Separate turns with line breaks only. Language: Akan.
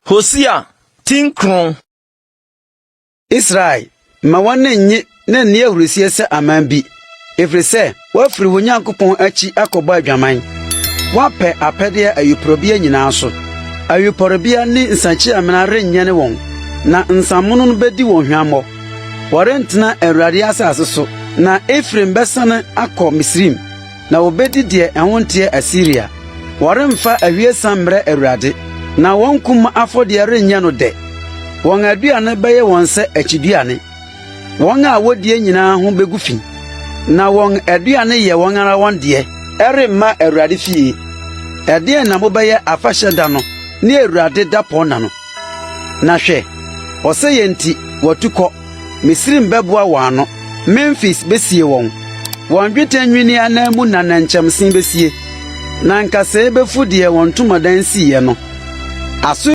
Hosea tinkron.
Israel, ma wane nye na ne ahurisie se aman bi. Efiri se, wafiri wo Nyankopɔn achi akɔbɔ adwaman. Wapɛ apɛde ayuporobia nyinaa so. Ayuporobia ne nsanchi amena renyɛ ne wɔn. Na nsamono no bedi wɔn hwammɔ. Wɔrentena Awurade asase so. Na Efraim bɛsane akɔ Misrim. Na obedi de ɛhonte Asiria. Wɔremfa awiesa mmerɛ Awurade. Na wɔn kum afɔde renyɛ no de. Wɔn aduane bɛyɛ wɔn sɛ akyiduane. Wɔn a wodie nyinaa ho begu fi. Na wɔn aduane yɛ wɔn ara wɔn de. Ɛremma Awurade fie. Ɛdeɛ na mobɛyɛ afahyɛ da no, ne Awurade da pɔn no. Na hwɛ, ɔsɛ yɛnti wɔtukɔ. Misrim bɛboa wɔn ano. Memphis besie wɔn. Wɔn dwetɛ nwini anamu na nankyɛmsen besie. Na nkasɛe befu deɛ wɔn tomadan siiɛ no.